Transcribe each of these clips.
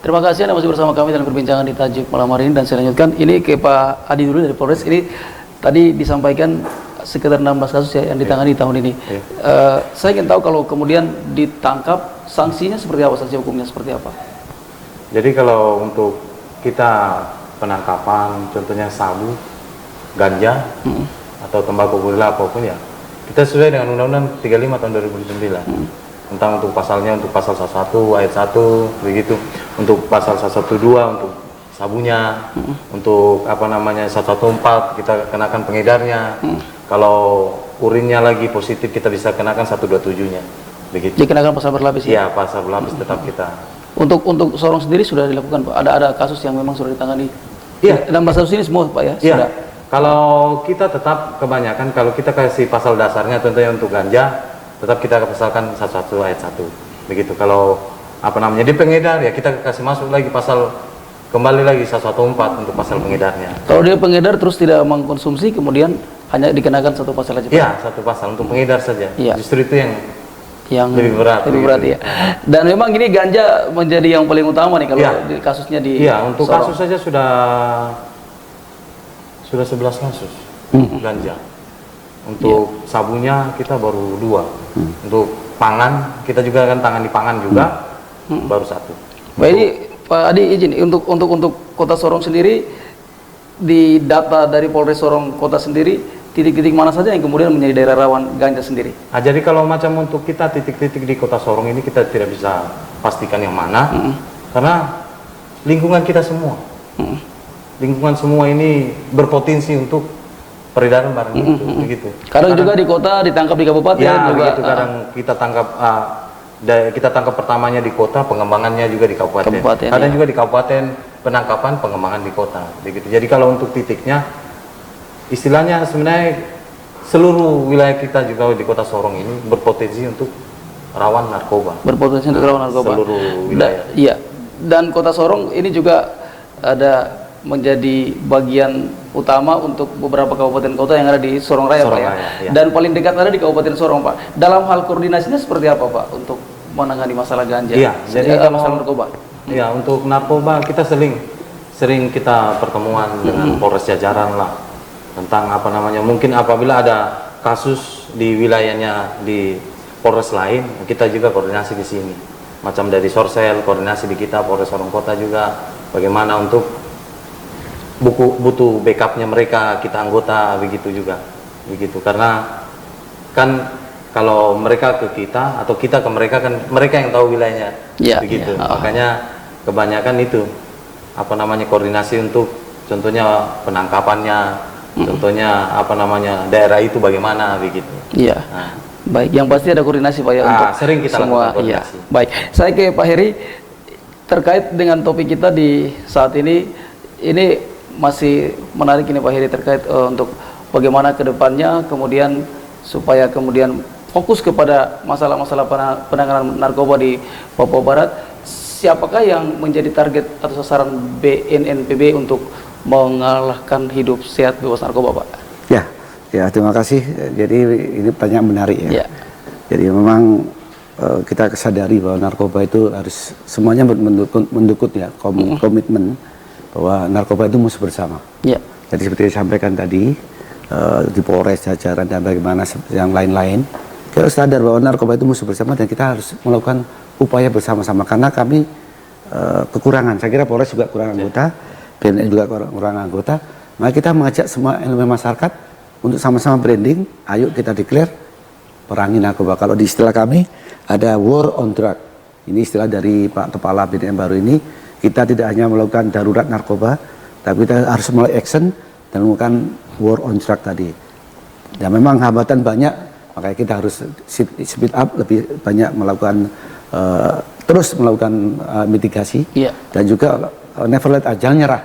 Terima kasih Anda masih bersama kami dalam perbincangan di Tajuk malam hari ini, dan saya lanjutkan ini ke Pak Adi dulu dari Polres. Ini tadi disampaikan sekitar 16 kasus ya yang ditangani tahun ini. Saya ingin tahu kalau kemudian ditangkap, sanksinya seperti apa, sanksi hukumnya seperti apa? Jadi kalau untuk kita penangkapan, contohnya sabu, ganja, atau tembakau gorila apapun ya, kita sesuai dengan Undang-Undang 35 tahun 2009. Tentang untuk pasalnya, untuk pasal 11 ayat 1 begitu, untuk pasal 112 untuk sabunya, untuk apa namanya 114 kita kenakan pengedarnya, kalau urinnya lagi positif kita bisa kenakan 127-nya begitu. Dikenakan pasal berlapis ya? Iya, pasal berlapis tetap kita. Untuk sorong sendiri sudah dilakukan Pak? Ada kasus yang memang sudah ditangani? Iya. 16 kasus ini semua Pak ya? Iya. Sudah. Kalau kita tetap kebanyakan, kalau kita kasih pasal dasarnya tentunya untuk ganja, tetap kita pasalkan 11 ayat 1 begitu. Kalau apa namanya di pengedar ya kita kasih masuk lagi pasal, kembali lagi 114 untuk pasal pengedarnya. Kalau dia pengedar terus tidak mengkonsumsi, kemudian hanya dikenakan satu pasal aja Pak? Iya, satu pasal untuk pengedar saja. Iya. Justru itu yang lebih berat ya. Dan memang ini ganja menjadi yang paling utama nih kalau di kasusnya di Iya, untuk Sorong. kasus saja sudah 11 kasus ganja. Untuk sabunya kita baru 2. Untuk pangan kita juga kan tangani pangan juga baru 1. Baik, ini Pak Adi izin untuk Kota Sorong sendiri, di data dari Polres Sorong Kota sendiri, titik-titik mana saja yang kemudian menjadi daerah rawan ganja sendiri? Nah, jadi kalau macam untuk kita titik-titik di Kota Sorong ini kita tidak bisa pastikan yang mana, karena lingkungan kita semua, lingkungan semua ini berpotensi untuk peredaran barang itu, begitu. Kadang juga di kota ditangkap di kabupaten ya, juga. Begitu, kadang kita tangkap pertamanya di kota, pengembangannya juga di kabupaten. Kadang juga di kabupaten penangkapan, pengembangan di kota, begitu. Jadi kalau untuk titiknya, istilahnya sebenarnya seluruh wilayah kita juga di Kota Sorong ini berpotensi untuk rawan narkoba. Berpotensi untuk rawan narkoba. Seluruh wilayah. Iya. Dan Kota Sorong ini juga ada menjadi bagian utama untuk beberapa kabupaten kota yang ada di Sorong Raya, Pak ya. Ya. Dan paling dekat ada di Kabupaten Sorong, Pak. Dalam hal koordinasinya seperti apa, Pak, untuk menangani masalah ganja? Iya, jadi masalah narkoba. Iya, untuk narkoba kita sering kita pertemuan dengan Polres jajaran lah, tentang apa namanya, mungkin apabila ada kasus di wilayahnya di Polres lain, kita juga koordinasi di sini. Macam dari Sorsel, koordinasi di kita, Polres Sorong Kota juga, bagaimana untuk butuh backupnya mereka, kita anggota begitu juga, begitu. Karena kan kalau mereka ke kita atau kita ke mereka, kan mereka yang tahu wilayahnya, begitu. Makanya kebanyakan itu apa namanya koordinasi untuk contohnya penangkapannya, contohnya apa namanya daerah itu bagaimana begitu. Iya. Nah. Baik, yang pasti ada koordinasi Pak ya untuk sering kita semua. Iya. Baik, saya ke Pak Heri terkait dengan topik kita di saat ini masih menarik ini Pak Heri terkait untuk bagaimana kedepannya kemudian supaya kemudian fokus kepada masalah-masalah penanganan narkoba di Papua Barat. Siapakah yang menjadi target atau sasaran BNNPB untuk mengalahkan hidup sehat bebas narkoba, Pak? Ya, terima kasih. Jadi ini pertanyaan menarik ya. Jadi memang kita sadari bahwa narkoba itu harus semuanya mendukung ya, komitmen bahwa narkoba itu musuh bersama. Jadi seperti disampaikan tadi di Polres jajaran dan bagaimana yang lain-lain, kita harus sadar bahwa narkoba itu musuh bersama dan kita harus melakukan upaya bersama-sama, karena kami kekurangan. Saya kira Polres juga kurang anggota, BNN juga kurang anggota. Maka kita mengajak semua elemen masyarakat untuk sama-sama branding. Ayo kita declare perangi narkoba. Kalau di istilah kami ada war on drug. Ini istilah dari Pak Kepala BNN baru ini. Kita tidak hanya melakukan darurat narkoba, tapi kita harus mulai action dan melakukan war on drug tadi. Dan memang hambatan banyak, makanya kita harus speed up, lebih banyak melakukan terus melakukan mitigasi, dan juga never let jangan nyerah.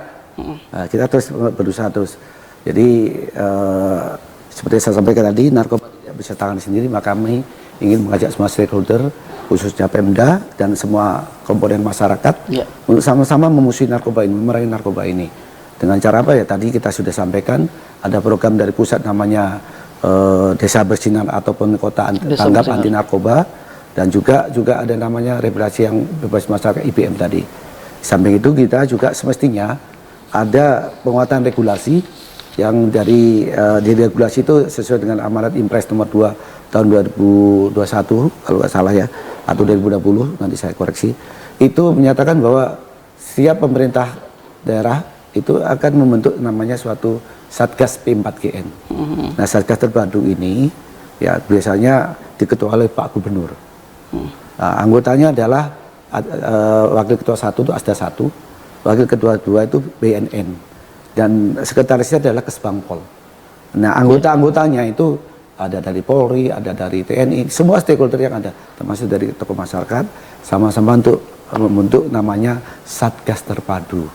Kita terus berusaha terus. Jadi seperti saya sampaikan tadi, narkoba tidak bisa tangan sendiri, maka kami ingin mengajak semua stakeholder, khususnya Pemda dan semua komponen masyarakat untuk sama-sama memusuhi narkoba ini, memerangi narkoba ini. Dengan cara apa ya? Tadi kita sudah sampaikan, ada program dari pusat namanya Desa Bersinar ataupun Kota Tanggap Anti Narkoba, dan juga ada namanya regulasi yang bebas masyarakat IBM tadi. Samping itu kita juga semestinya ada penguatan regulasi yang dari regulasi itu sesuai dengan amanat Impres nomor 2 tahun 2021 kalau nggak salah ya, atau 2020 nanti saya koreksi, itu menyatakan bahwa setiap pemerintah daerah itu akan membentuk namanya suatu Satgas P4GN. Nah, Satgas terpadu ini ya biasanya diketuai oleh Pak Gubernur. Nah, anggotanya adalah wakil ketua 1 itu Asda 1, wakil ketua 2 itu BNN, dan sekretarisnya adalah Kesbangpol. Nah, anggota-anggotanya itu ada dari Polri, ada dari TNI, semua stakeholder yang ada, termasuk dari tokoh masyarakat, sama-sama untuk membentuk namanya Satgas Terpadu.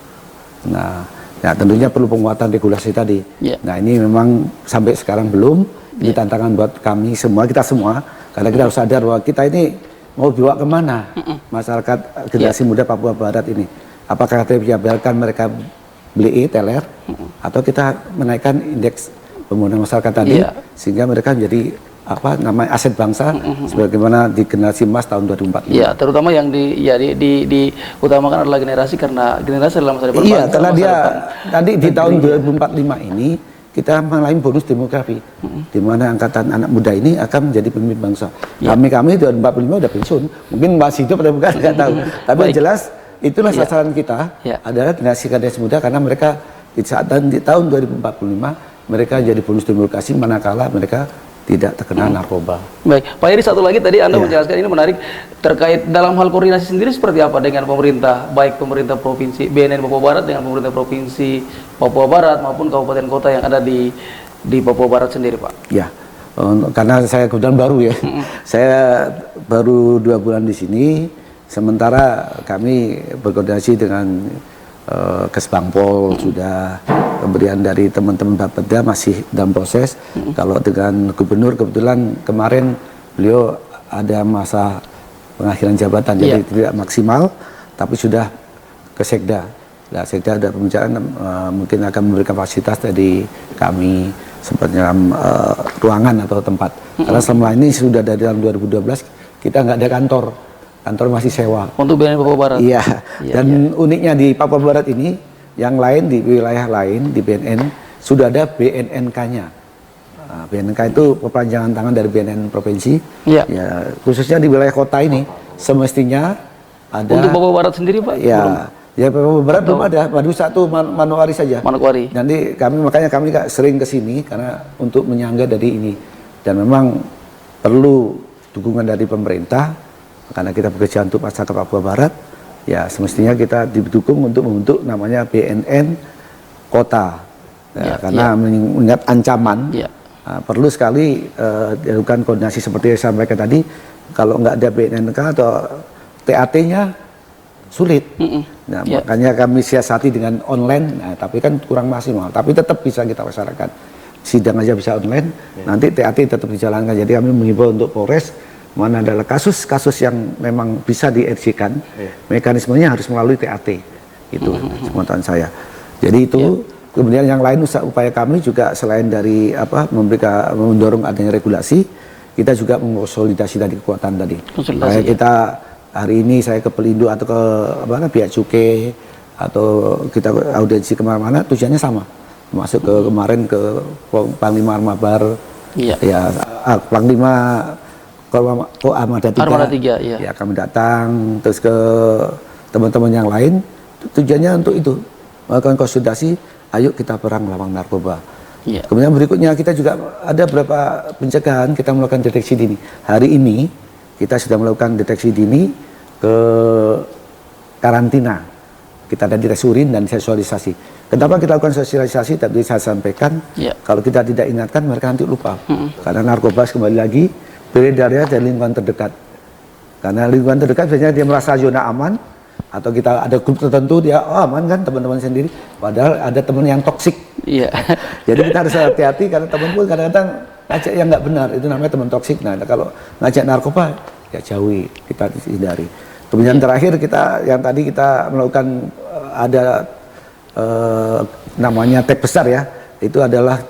Nah, ya tentunya perlu penguatan regulasi tadi. Nah, ini memang sampai sekarang belum. Ini tantangan buat kami semua, kita semua, karena kita harus sadar bahwa kita ini mau bawa kemana masyarakat generasi muda Papua Barat ini. Apakah kita biarkan mereka beli teler, atau kita menaikkan indeks pembangunan masyarakat tadi, sehingga mereka menjadi aset bangsa sebagaimana di generasi emas tahun 2045. Iya, terutama yang diutamakan adalah generasi, karena generasi adalah masa depan bangsa. Iya, karena dia tadi di tahun 2045 ini kita mengalami bonus demografi, di mana angkatan anak muda ini akan menjadi pemimpin bangsa. Kami 2045 udah pensiun, mungkin masih hidup atau bukan nggak tahu. Tapi yang jelas itulah sasaran kita adalah generasi muda, karena mereka di tahun 2045 mereka jadi bonus demografi manakala mereka tidak terkena narkoba. Baik, Pak Heri, satu lagi tadi Anda menjelaskan, ini menarik, terkait dalam hal koordinasi sendiri seperti apa dengan pemerintah, baik pemerintah provinsi BNN Papua Barat dengan pemerintah provinsi Papua Barat maupun kabupaten kota yang ada di Papua Barat sendiri, Pak? Ya, karena saya kebetulan baru ya, saya baru 2 bulan di sini, sementara kami berkoordinasi dengan Kesbangpol sudah, kemudian dari teman-teman Bapeda masih dalam proses. Kalau dengan gubernur kebetulan kemarin beliau ada masa pengakhiran jabatan, jadi tidak maksimal, tapi sudah ke Sekda. Nah, Sekda ada pembicaraan mungkin akan memberikan fasilitas dari kami seperti ruangan atau tempat. Karena selama ini sudah dari tahun 2012 kita nggak ada kantor masih sewa. Untuk BNN Papua Barat? Iya, dan uniknya di Papua Barat ini, yang lain di wilayah lain di BNN sudah ada BNNK-nya. Nah, BNNK itu perpanjangan tangan dari BNN provinsi. Ya, khususnya di wilayah kota ini semestinya ada. Untuk Papua Barat sendiri, Pak? Ya Papua Barat belum ada, baru satu Manokwari saja. Manokwari. Nanti makanya kami sering ke sini karena untuk menyangga dari ini, dan memang perlu dukungan dari pemerintah. Karena kita bekerja untuk masyarakat Papua Barat, ya semestinya kita didukung untuk membentuk namanya BNN Kota. Karena mengingat ancaman, perlu sekali dilakukan koordinasi seperti yang saya sampaikan tadi. Kalau nggak ada BNNK atau TAT-nya sulit. Nah, makanya kami siasati dengan online, tapi kan kurang maksimal. Tapi tetap bisa kita laksanakan. Sidang aja bisa online, nanti TAT tetap dijalankan. Jadi kami mengimbau untuk Polres, mana adalah kasus-kasus yang memang bisa di-RC-kan, mekanismenya harus melalui TAT, itu sepengetahuan saya. Jadi itu, kemudian yang lain upaya kami juga selain dari mendorong adanya regulasi, kita juga mengonsolidasi tadi kekuatan tadi. Kayak kita hari ini saya ke Pelindo atau ke pihak cukai atau kita audiensi kemana-mana, tujuannya sama, masuk ke kemarin ke Panglima Armabar, Panglima Armada 3, ya kami datang, terus ke teman-teman yang lain, tujuannya untuk itu, melakukan konsultasi, ayo kita perang melawan narkoba. Kemudian berikutnya kita juga ada beberapa pencegahan, kita melakukan deteksi dini. Hari ini kita sudah melakukan deteksi dini ke karantina, kita ada deteksi urin dan sosialisasi. Kenapa kita lakukan sosialisasi? Tadi saya sampaikan, kalau kita tidak ingatkan mereka nanti lupa, karena narkoba kembali lagi beredarnya dari lingkungan terdekat. Karena lingkungan terdekat biasanya dia merasa zona aman, atau kita ada grup tertentu dia aman kan teman-teman sendiri, padahal ada teman yang toksik. Jadi kita harus hati-hati, karena teman pun kadang-kadang ngajak yang nggak benar, itu namanya teman toksik. Nah, kalau ngajak narkoba ya jauhi, kita hindari. Kemudian terakhir yang tadi kita melakukan ada namanya tag besar ya, itu adalah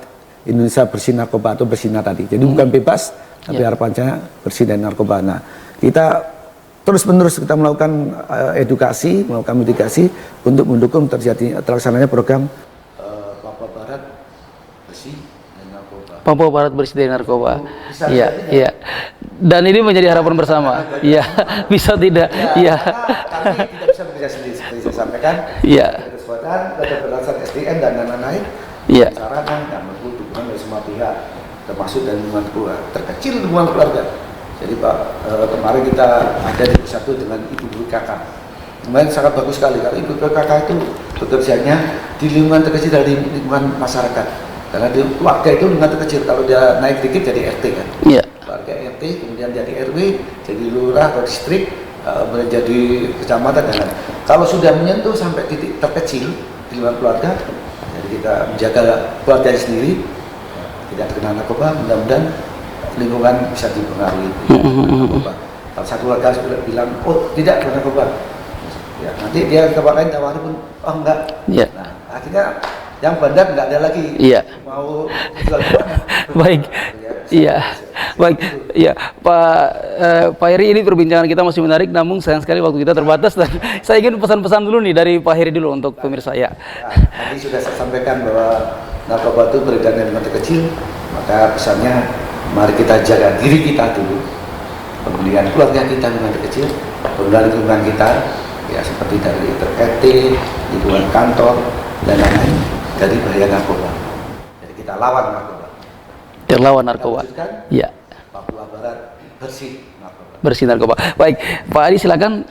Indonesia bersih narkoba atau bersih tadi. Jadi bukan bebas, tapi harapannya bersih dari narkoba. Nah, kita terus-menerus kita melakukan edukasi, melakukan mitigasi untuk mendukung terlaksananya program Papua Barat bersih dari narkoba. Papua Barat bersih dari narkoba. Iya, iya. Dan ini menjadi harapan bersama. Iya, bisa tidak? Iya. Kami tidak bisa bekerja sendiri seperti saya sampaikan. Iya. Kesempatan, ada berdasar SDM dan lain-lain. Iya. Sarana dan dukungan dari semua pihak, termasuk dari lingkungan keluarga, terkecil lingkungan keluarga. Jadi Pak, kemarin kita ada di satu dengan ibu kakak. Kemarin sangat bagus sekali kalau ibu kakak itu bekerjanya di lingkungan terkecil dari lingkungan masyarakat. Karena di keluarga itu lingkungan terkecil, kalau dia naik dikit jadi RT kan. Iya. Keluarga RT, kemudian jadi RW, jadi lurah atau distrik, menjadi kecamatan dan lain. Kalau sudah menyentuh sampai titik terkecil di lingkungan keluarga, jadi kita menjaga keluarga sendiri tidak terkena narkoba, mudah-mudahan lingkungan bisa dipengaruhi narkoba. Kalau satu keluarga sudah bilang, oh tidak kena narkoba, ya, nanti dia tempat lain tawari pun, oh enggak. Iya. Nah, akhirnya yang bandar enggak ada lagi. Iya. Mau jual mana? Baik. Iya. Baik. Iya, Pak Heri, ini perbincangan kita masih menarik, namun sayang sekali waktu kita terbatas dan saya ingin pesan-pesan dulu nih dari Pak Heri dulu untuk pemirsa ya. Nah, tadi sudah saya sampaikan bahwa narkoba itu beredar dari mata kecil, maka pesannya mari kita jaga diri kita dulu, kemudian keluarga kita di mata kecil, kemudian lingkungan kita, ya seperti dari RT, lingkungan kantor dan lain-lain dari bahaya narkoba. Jadi kita lawan narkoba. Terlawan narkoba. Iya. Papua Barat bersih narkoba. Bersih narkoba. Baik, Pak Adi silakan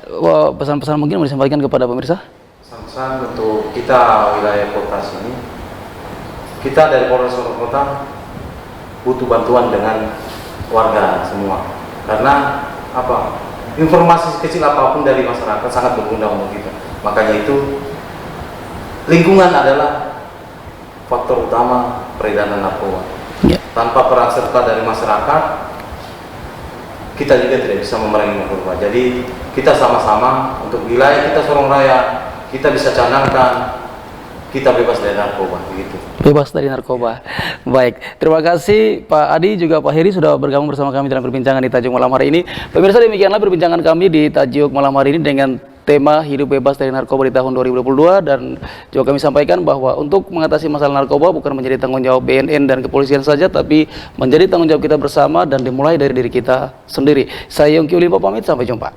pesan-pesan mungkin mau disampaikan kepada pemirsa. Pesan untuk kita wilayah kota sini, kita dari Polres Sorong Kota butuh bantuan dengan warga semua, karena apa, informasi kecil apapun dari masyarakat sangat berguna untuk kita. Makanya itu lingkungan adalah faktor utama peredaran narkoba. Ya. Tanpa peran serta dari masyarakat, kita juga tidak bisa memerangi narkoba. Jadi kita sama-sama untuk wilayah kita Sorong Raya, kita bisa canangkan kita bebas dari narkoba, begitu. Bebas dari narkoba. Baik, terima kasih Pak Adi juga Pak Heri sudah bergabung bersama kami dalam perbincangan di Tajuk Malam hari ini. Pemirsa, demikianlah perbincangan kami di Tajuk Malam hari ini dengan tema hidup bebas dari narkoba di tahun 2022, dan juga kami sampaikan bahwa untuk mengatasi masalah narkoba bukan menjadi tanggung jawab BNN dan kepolisian saja, tapi menjadi tanggung jawab kita bersama dan dimulai dari diri kita sendiri. Saya Yongki Ulimpa pamit, sampai jumpa.